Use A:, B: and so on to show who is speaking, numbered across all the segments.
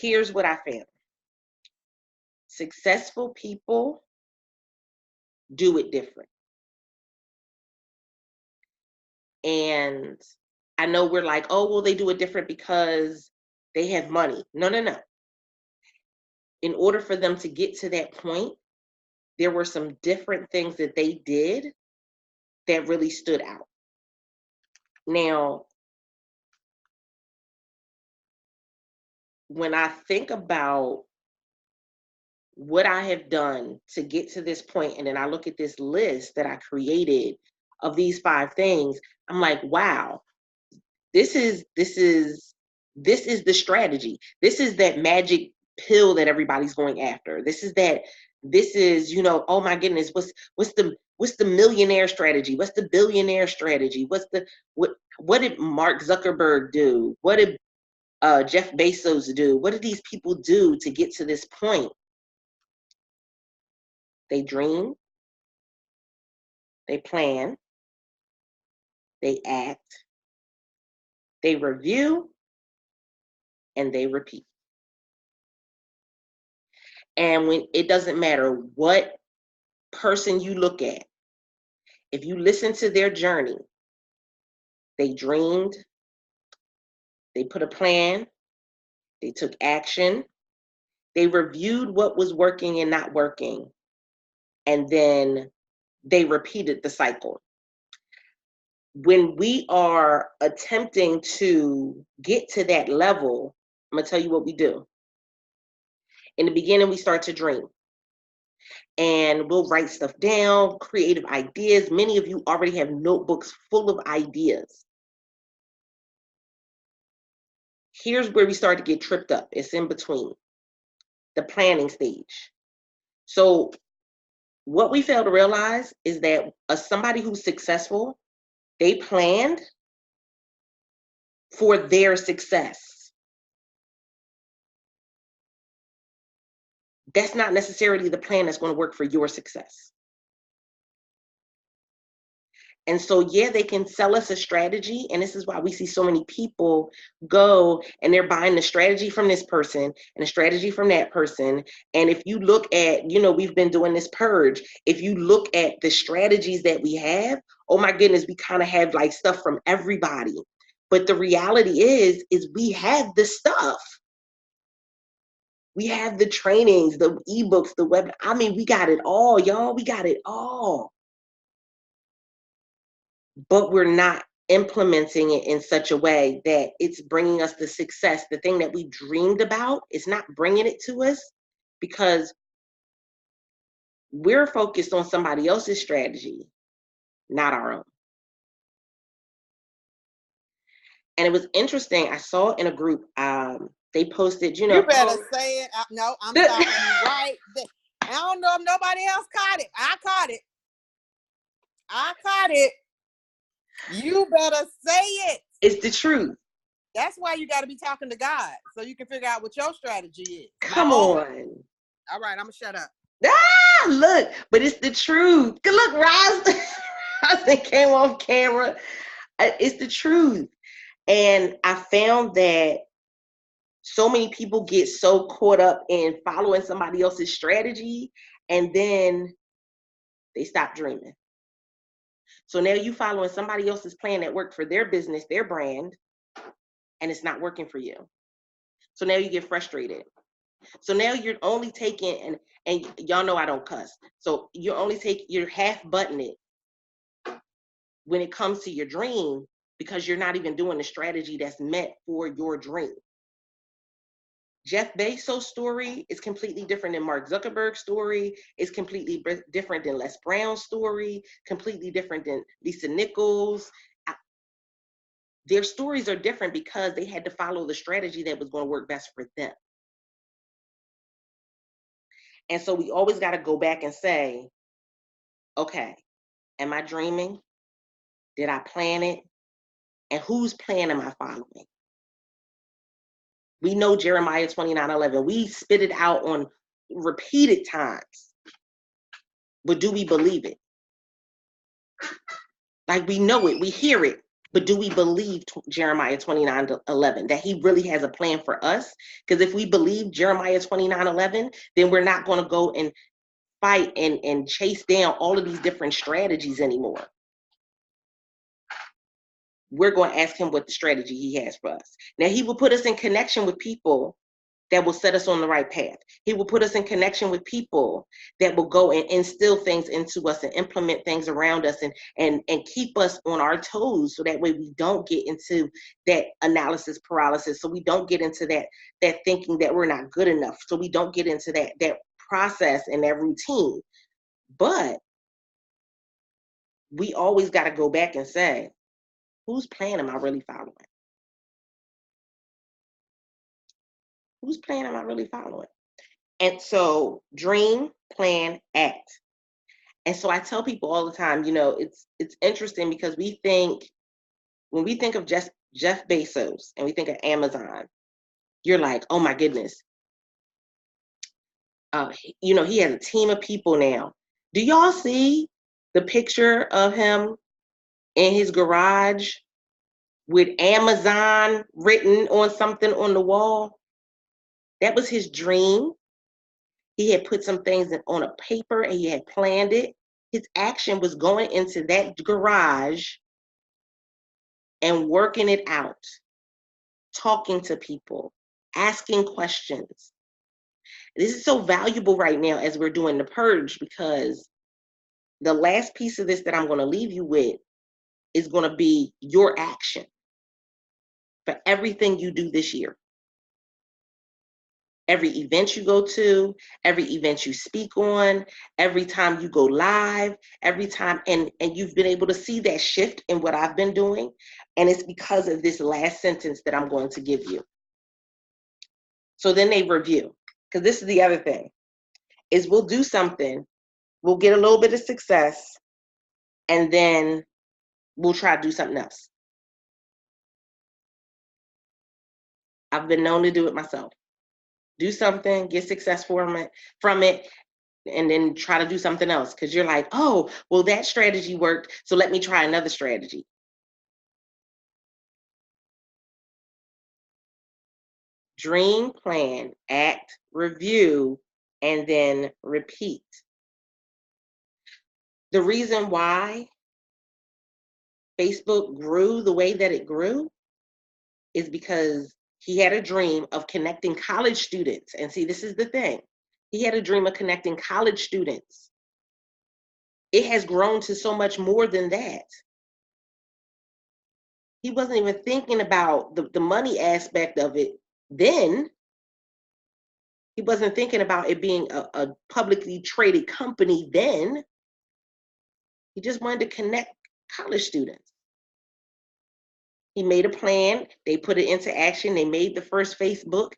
A: Here's what I found. Successful people do it different. And I know we're like, oh, well, they do it different because they have money. No, no, no. In order for them to get to that point, there were some different things that they did that really stood out. Now, when I think about what I have done to get to this point, and then I look at this list that I created of these 5 things, I'm like, wow, this is the strategy. This is that magic pill that everybody's going after. This is, you know, oh my goodness, what's the millionaire strategy? What's the billionaire strategy? What did Mark Zuckerberg do? What did Jeff Bezos do? What did these people do to get to this point? They dream, they plan, they act, they review, and they repeat. And when it doesn't matter what person you look at, if you listen to their journey, they dreamed, they put a plan, they took action, they reviewed what was working and not working, and then they repeated the cycle. When we are attempting to get to that level, I'm gonna tell you what we do. In the beginning, we start to dream. And we'll write stuff down, creative ideas. Many of you already have notebooks full of ideas. Here's where we start to get tripped up. It's in between, the planning stage. So what we fail to realize is that somebody who's successful, they planned for their success. That's not necessarily the plan that's going to work for your success. And so, yeah, they can sell us a strategy. And this is why we see so many people go and they're buying the strategy from this person and the strategy from that person. And if you look at, you know, we've been doing this purge. If you look at the strategies that we have, oh my goodness, we kind of have like stuff from everybody. But the reality is we have the stuff. We have the trainings, the ebooks, the web. I mean, we got it all, y'all. We got it all. But we're not implementing it in such a way that it's bringing us the success. The thing that we dreamed about is not bringing it to us because we're focused on somebody else's strategy, not our own. And it was interesting. I saw in a group, they posted, you know.
B: You better say it. No, I'm stopping you right there. I don't know if nobody else caught it. I caught it. You better say it.
A: It's the truth.
B: That's why you got to be talking to God so you can figure out what your strategy is.
A: Come on.
B: All right, I'm going to shut up.
A: Look, but it's the truth. Look, Roz came off camera. It's the truth. And I found that so many people get so caught up in following somebody else's strategy and then they stop dreaming. So now you following somebody else's plan that worked for their business, their brand, and it's not working for you. So now you get frustrated. So now you're only taking, and y'all know I don't cuss. So you're half butting it when it comes to your dream because you're not even doing the strategy that's meant for your dream. Jeff Bezos' story is completely different than Mark Zuckerberg's story. It's completely different than Les Brown's story, completely different than Lisa Nichols. Their stories are different because they had to follow the strategy that was going to work best for them. And so we always got to go back and say, okay, am I dreaming? Did I plan it? And whose plan am I following? We know Jeremiah 29:11. We spit it out on repeated times. But do we believe it? Like we know it, we hear it, But do we believe Jeremiah 29:11, that he really has a plan for us? Because if we believe Jeremiah 29:11, then we're not going to go and fight and chase down all of these different strategies anymore. We're going to ask him what the strategy he has for us. Now, he will put us in connection with people that will set us on the right path. He will put us in connection with people that will go and instill things into us and implement things around us and keep us on our toes, so that way we don't get into that analysis paralysis, so we don't get into that thinking that we're not good enough, so we don't get into that process and that routine. But we always got to go back and say, whose plan am I really following? Whose plan am I really following? And so dream, plan, act. And so I tell people all the time, it's interesting because when we think of Jeff Bezos and we think of Amazon, you're like, oh my goodness. He has a team of people now. Do y'all see the picture of him in his garage with Amazon written on something on the wall? That was his dream. He had put some things on a paper and he had planned it. His action was going into that garage and working it out, talking to people, asking questions. This is so valuable right now as we're doing the purge, because the last piece of this that I'm going to leave you with is going to be your action for everything you do this year. Every event you go to, every event you speak on, every time you go live, every time, and you've been able to see that shift in what I've been doing. And it's because of this last sentence that I'm going to give you. So then they review, because this is the other thing, is we'll do something, we'll get a little bit of success, and then we'll try to do something else. I've been known to do it myself. Do something, get success from it, and then try to do something else, because you're like, oh, well, that strategy worked, so let me try another strategy. Dream, plan, act, review, and then repeat. The reason why Facebook grew the way that it grew is because he had a dream of connecting college students. And see, this is the thing. He had a dream of connecting college students. It has grown to so much more than that. He wasn't even thinking about the money aspect of it then. He wasn't thinking about it being a publicly traded company then. He just wanted to connect college students. He made a plan. They put it into action. They made the first Facebook.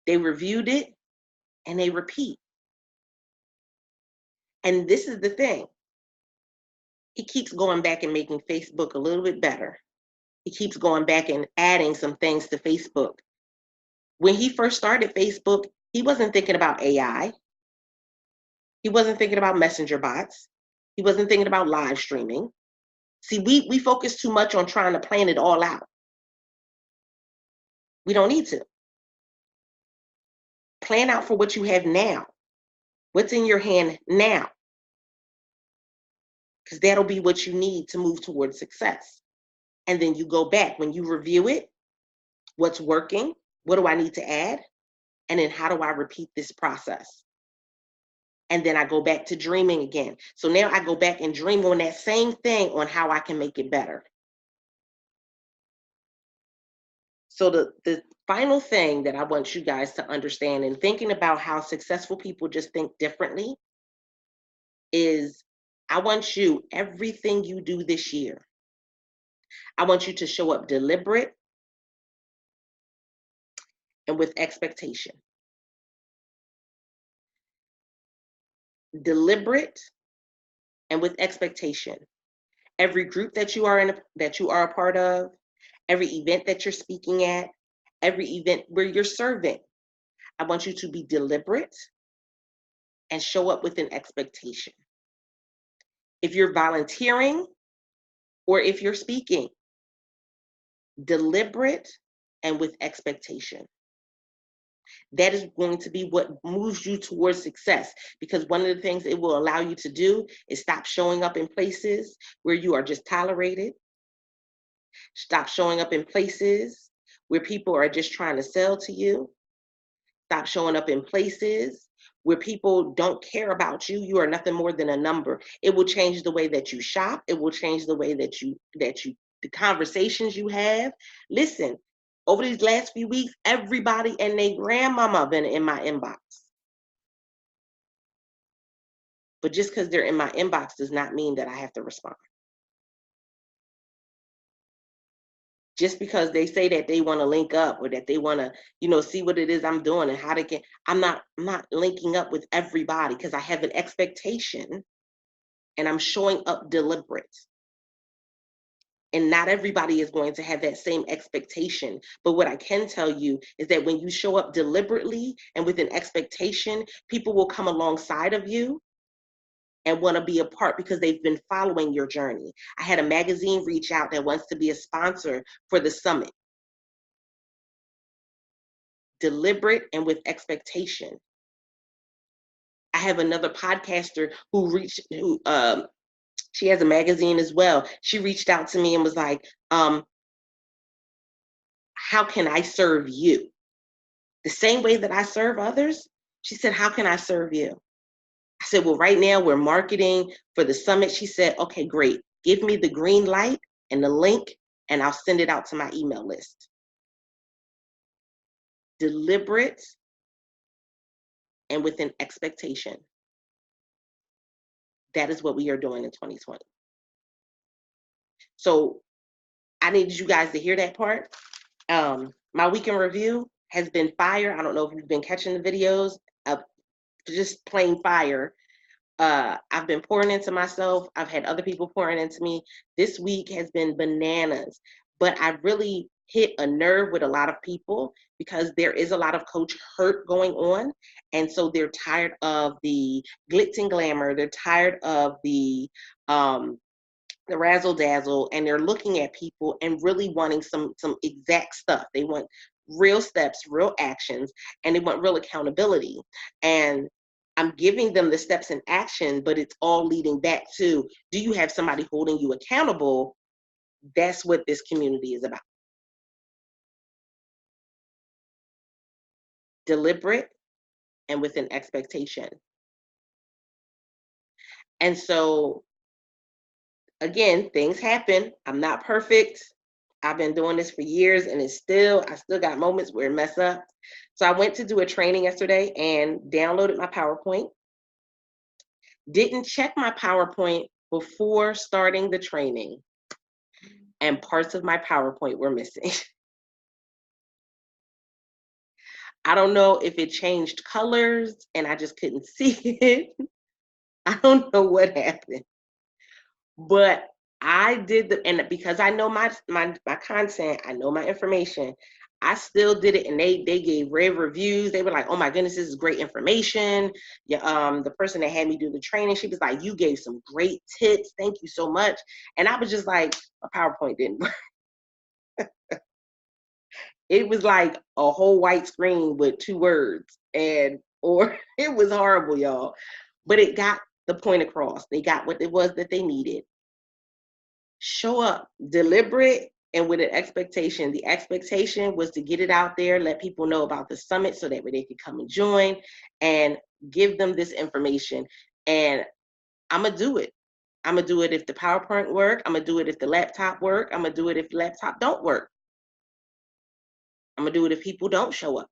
A: They reviewed it, and they repeat. And this is the thing. He keeps going back and making Facebook a little bit better. He keeps going back and adding some things to Facebook. When he first started Facebook, he wasn't thinking about AI. He wasn't thinking about messenger bots. He wasn't thinking about live streaming. See, we focus too much on trying to plan it all out. We don't need to. Plan out for what you have now. What's in your hand now? Because that'll be what you need to move towards success. And then you go back. When you review it, what's working? What do I need to add? And then how do I repeat this process? And then I go back to dreaming again. So now I go back and dream on that same thing, on how I can make it better. So the final thing that I want you guys to understand in thinking about how successful people just think differently is, I want you, everything you do this year, I want you to show up deliberate and with expectation. Deliberate and with expectation. Every group that you are in, that you are a part of, every event that you're speaking at, every event where you're serving, I want you to be deliberate and show up with an expectation. if you're volunteering or if you're speaking. Deliberate and with expectation. That is going to be what moves you towards success, because one of the things it will allow you to do is stop showing up in places where you are just tolerated. Stop showing up in places where people are just trying to sell to you. Stop showing up in places where people don't care about you. You are nothing more than a number. It will change the way that you shop. It will change the way that you the conversations you have. Listen, over these last few weeks, everybody and their grandmama been in my inbox. But just because they're in my inbox does not mean that I have to respond. Just because they say that they want to link up or that they want to, see what it is I'm doing and how to get, I'm not linking up with everybody because I have an expectation and I'm showing up deliberate. And not everybody is going to have that same expectation. But what I can tell you is that when you show up deliberately and with an expectation, people will come alongside of you and want to be a part because they've been following your journey. I had a magazine reach out that wants to be a sponsor for the summit. Deliberate and with expectation. I have another podcaster who she has a magazine as well. She reached out to me and was like, how can I serve you? The same way that I serve others. She said, how can I serve you? I said, well, right now we're marketing for the summit. She said, okay, great. Give me the green light and the link and I'll send it out to my email list. Deliberate and with an expectation. That is what we are doing in 2020. So I needed you guys to hear that part. My weekend review has been fire. I don't know if you've been catching the videos of just plain fire. I've been pouring into myself. I've had other people pouring into me. This week has been bananas, but I really hit a nerve with a lot of people because there is a lot of coach hurt going on. And so they're tired of the glitz and glamour. They're tired of the razzle dazzle, and they're looking at people and really wanting some exact stuff. They want real steps, real actions, and they want real accountability. And I'm giving them the steps in action, but it's all leading back to, do you have somebody holding you accountable? That's what this community is about. Deliberate and with an expectation. And so, again, things happen. I'm not perfect. I've been doing this for years and I still got moments where it mess up. So I went to do a training yesterday and downloaded my PowerPoint. Didn't check my PowerPoint before starting the training, and parts of my PowerPoint were missing. I don't know if it changed colors and I just couldn't see it. I don't know what happened. But I did and because I know my content, I know my information, I still did it, and they gave rave reviews. They were like, "Oh my goodness, this is great information." Yeah, the person that had me do the training, she was like, "You gave some great tips. Thank you so much." And I was just like, "A PowerPoint didn't work." It was like a whole white screen with 2 words, or it was horrible, y'all. But it got the point across. They got what it was that they needed. Show up deliberate and with an expectation. The expectation was to get it out there, let people know about the summit so that way they could come and join and give them this information. And I'm going to do it. I'm going to do it if the PowerPoint work. I'm going to do it if the laptop work. I'm going to do it if the laptop don't work. I'm going to do it if people don't show up.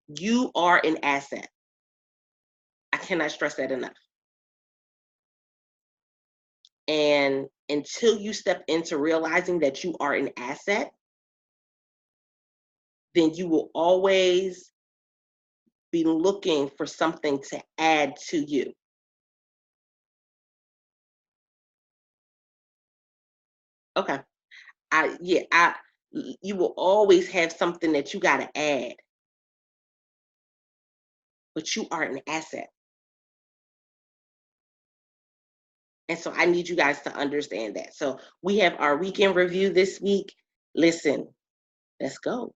A: You are an asset. I cannot stress that enough. And until you step into realizing that you are an asset, then you will always be looking for something to add to you. Okay. You will always have something that you got to add, but you are an asset. And so I need you guys to understand that. So we have our weekend review this week. Listen, let's go.